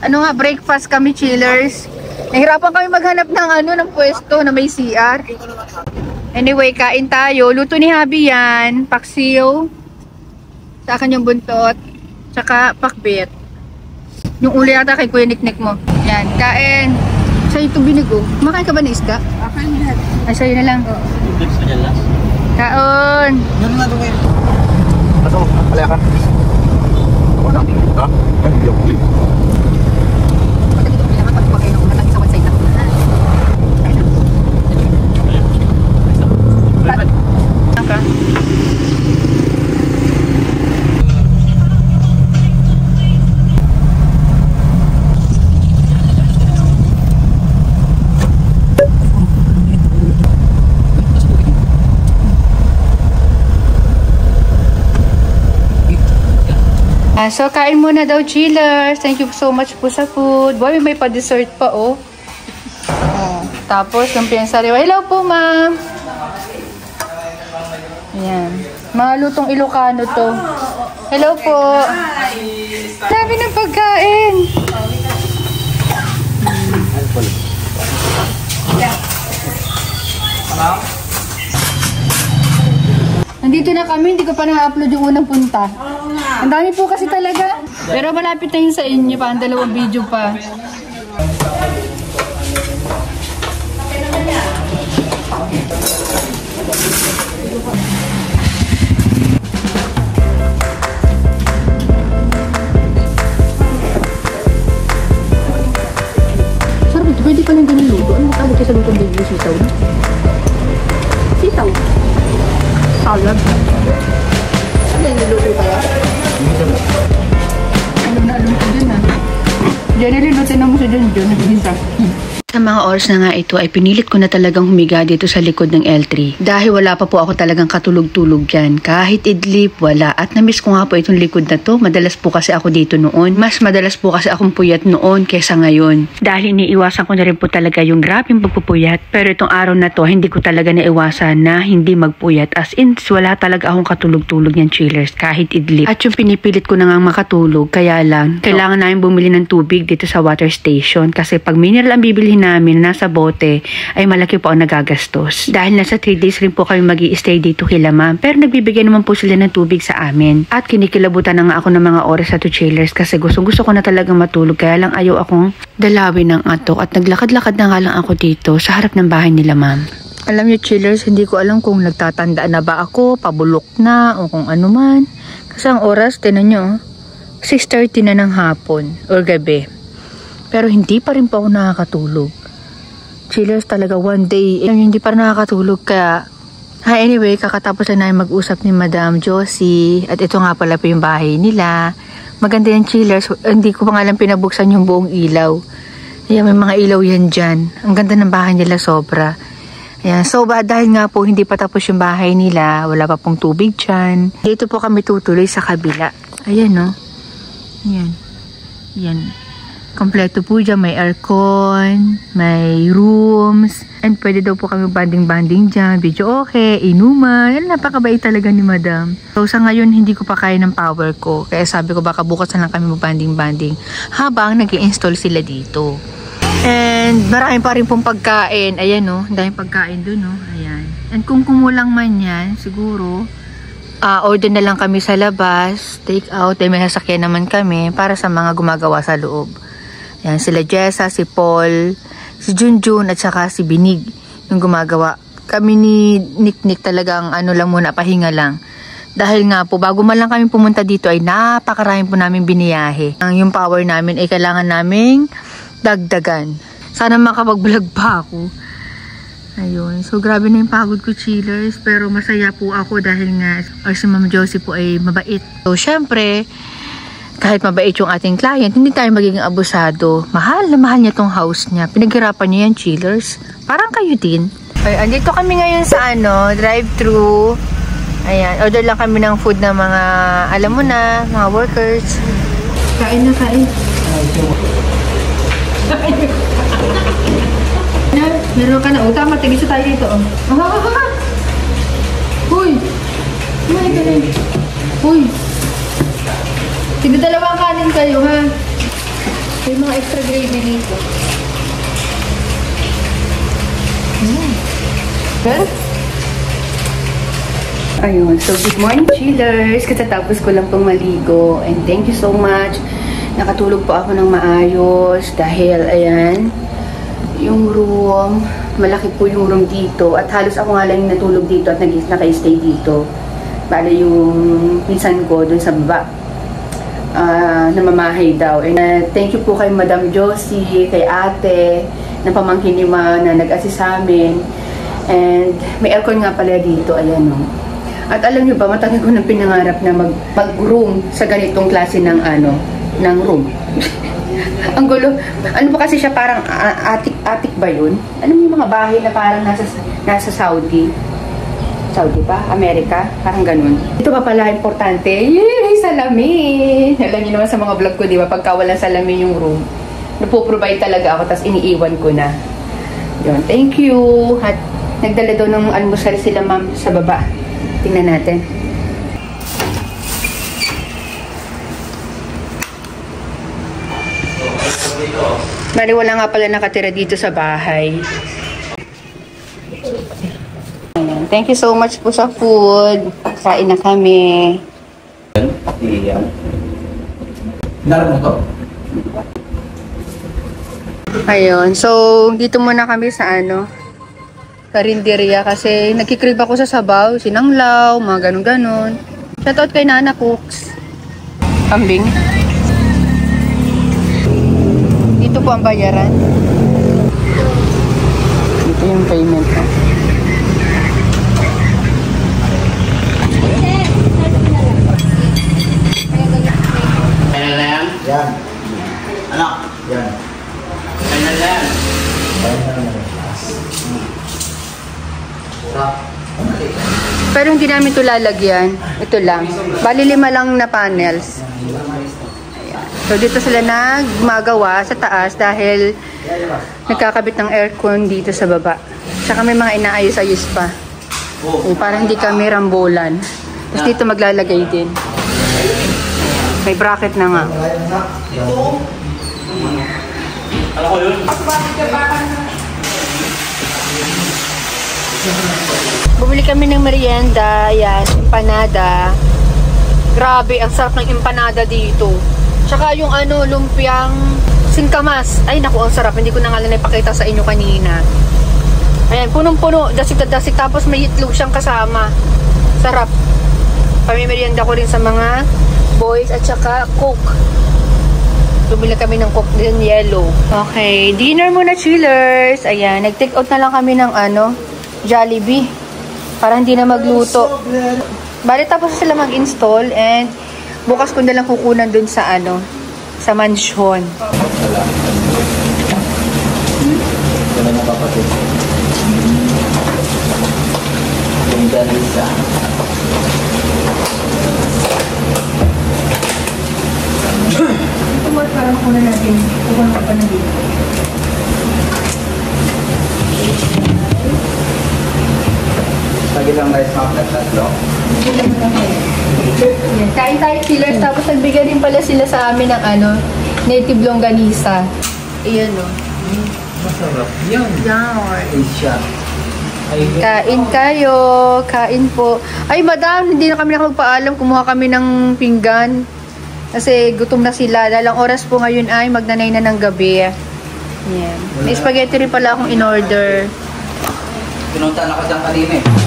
Ano nga, breakfast kami, chillers. Nahirapan kami maghanap ng ng pwesto na may CR. Anyway, kain tayo. Luto ni Habi yan. Paksiw. Sa akin yung buntot. Tsaka pakbet. Yung uli yata kay Kuya Niknik mo. Yan, kain. Sa'yo ito binigo. Kumakain ka ba na isda? Akain yan. Ay, sa'yo na lang. Kaon. Yan nga doon ngayon. Ano? Palaya ka? Wala. Ha? Hindi ako ulit. So, kain muna daw, chillers. Thank you so much po sa food. Boy, may pa-dessert pa, oh. Tapos, yung piensariwa. Hello po, ma'am. Ayan. Mga lutong Ilocano to. Hello po. Dami ng pagkain. Nandito na kami, hindi ko pa na-upload yung unang punta. Ang dami po kasi talaga. Pero malapit na yun sa inyo pa, ang dalawang video pa. Sarap ito, pwede pa lang din yung luto. Ano matawag kayo sa lutong din yung sitaw? Sitaw? Salad. Ano yung niluto kaya? Alam na alam ko dyan Diyan nililutin na mo siya dyan. Nag-isa. Sa mga oras na nga ito ay pinilit ko na talagang humiga dito sa likod ng L3 dahil wala pa po ako talagang katulog-tulog dyan. Kahit idlip, wala. At namiss ko nga po itong likod na to. Madalas po kasi ako dito noon. Mas madalas po kasi akong puyat noon kesa ngayon. Dahil iniiwasan ko na rin po talaga yung grabing pagpupuyat. Pero itong araw na to, hindi ko talaga naiwasan na hindi magpuyat. As in, wala talaga akong katulog-tulog yan, chillers. Kahit idlip. At yung pinipilit ko na nga makatulog, kaya lang, kailangan namin bumili ng tubig dito sa water station. Kasi pag mineral ang bibilhin namin nasa bote ay malaki po ang nagagastos. Dahil nasa 3 days rin po kami mag-i-stay dito kila ma'am. Pero nagbibigay naman po sila ng tubig sa amin. At kinikilabutan na nga ako ng mga oras sa chillers kasi gusto ko na talagang matulog. Kaya lang ayaw akong dalawin ng atok at naglakad-lakad na nga lang ako dito sa harap ng bahay nila ma'am. Alam niyo chillers, hindi ko alam kung nagtatanda na ba ako, pabulok na o kung ano man. Kasi ang oras, tinan nyo, 6:30 na ng hapon or gabi. Pero hindi pa rin po ako nakakatulog. Chillers talaga one day, hindi pa rin nakakatulog kaya... anyway, kakatapos na namin mag-usap ni Madam Josie. At ito nga pala po yung bahay nila. Maganda yan chillers. Hindi ko pa nga lang pinabuksan yung buong ilaw. Ayan, may mga ilaw yan dyan. Ang ganda ng bahay nila sobra. Ayan, so dahil nga po hindi pa tapos yung bahay nila, wala pa pong tubig dyan. Dito po kami tutuloy sa kabila. Ayan no. Ayan. Ayan. Kompleto po dyan, may aircon, may rooms, and pwede daw po kami banding-banding dyan, video okay, inuman, napakabait talaga ni Madam. So sa ngayon, hindi ko pa kaya ng power ko, kaya sabi ko baka bukas na lang kami banding-banding habang nag-i-install sila dito. And marami pa rin pong pagkain, ayan no, daming pagkain dun no, ayan. And kung kumulang man yan, siguro, order na lang kami sa labas, take out, may sasakyan naman kami para sa mga gumagawa sa loob. Yan, sila Jessa, si Paul, si Junjun at saka si Binig yung gumagawa. Kami ni Niknik talagang lang muna, pahinga lang. Dahil nga po, bago man lang kami pumunta dito ay napakarami po namin biniyahe. Yung power namin ay kailangan naming dagdagan. Sana makapag-vlog pa ako. Ayun, so grabe na yung pagod ko chillers, pero masaya po ako dahil nga si Ma'am Josie po ay mabait. So syempre, kahit mabait yung ating client, hindi tayo magiging abusado. Mahal na mahal niya tong house niya. Pinaghirapan niya yan, chillers. Parang kayo din. Okay, andito kami ngayon sa drive-thru. Ayan, order lang kami ng food ng mga, alam mo na, mga workers. Kain na, kain. Meron ka na. O, tama, tigisa tayo dito. Uy! Uy! Sige, dalawang kanin kayo, ha? May mga extra gravy dito. Good? Ayun. So, good morning, chillers. Katatapos ko lang pong maligo. And thank you so much. Nakatulog po ako ng maayos. Dahil, ayan, yung room, malaki po yung room dito. At halos ako nga lang yung natulog dito at naka-stay dito. Bale yung pinsan ko dun sa baba. Namamahay daw. And thank you po kay Madam Josie, kay ate, na pamangkin ni Ma na nag-assist sa amin. And may aircon nga pala dito. Ayan o. At alam nyo ba, matagal ko nang pinangarap na mag-room sa ganitong klase ng ng room. Ang gulo. Ano ba kasi siya, parang attic ba yun? Ano yung mga bahay na parang nasa Saudi? Saudi ba? Amerika? Parang ganun. Ito pa pala importante. Yay! Salamin! Alam niyo naman sa mga vlog ko, di ba? Pagka walang salamin yung room, napoprovide talaga ako, tapos iniiwan ko na. Yun. Thank you! At nagdala daw ng almusal sila, ma'am, sa baba. Tingnan natin. Bali, wala nga pala nakatira dito sa bahay. Ayan. Thank you so much po sa food. Kain na kami. Naroon mo to? Ayun. So, dito muna kami sa karinderya kasi nagkikrib ako sa sabaw, sinanglaw, mga ganun-ganun. Shoutout kay Nana Cooks. Kambing. Dito po ang bayaran. Dito yung payment. Kaya na yan? Yan. Anak? Yan. Kaya na yan? Pero hindi namin ito lalagyan. Ito lang. Bali 5 lang na panels. Ayan. So dito sila nagmagawa sa taas dahil nagkakabit ng aircon dito sa baba. Tsaka may mga inaayos-ayos pa. Para hindi kami rambulan. Tapos dito maglalagay din. May bracket na nga. Alam ko yun. Bumili kami ng merienda, ayan, empanada. Grabe, ang sarap ng empanada dito. Tsaka yung lumpiang singkamas. Ay naku, ang sarap. Hindi ko na nga lang ipakita sa inyo kanina. Ayan, punong-puno, dasik na dasik. Tapos may itlog siyang kasama. Sarap. Pamimerienda ko rin sa mga boys at saka Coke. Bumili kami ng Coke din yellow. Okay, dinner muna, chillers. Ayan, nag-take out na lang kami ng Jollibee. Para hindi na magluto. Bali tapos sila mag-install and bukas ko na lang kukunan dun sa sa mansion. Wala na kapatid. Yung dalisa. Ito mo parang kukunan natin. Kukunan pa na dito. Lagi lang guys, mga tatlo. Kain tayo, chillers. Tapos nagbigay din pala sila sa amin ng native longganisa. Ayan o. Masarap yan. Yan. Asia. Kain kayo. Kain po. Ay, madam, hindi na kami nakapagpaalam. Kumuha kami ng pinggan. Kasi gutom na sila. Dahil ang oras po ngayon ay magnanay na ng gabi. Yan. May spaghetti rin pala akong in-order. Pinunta na ko dyan kanina eh.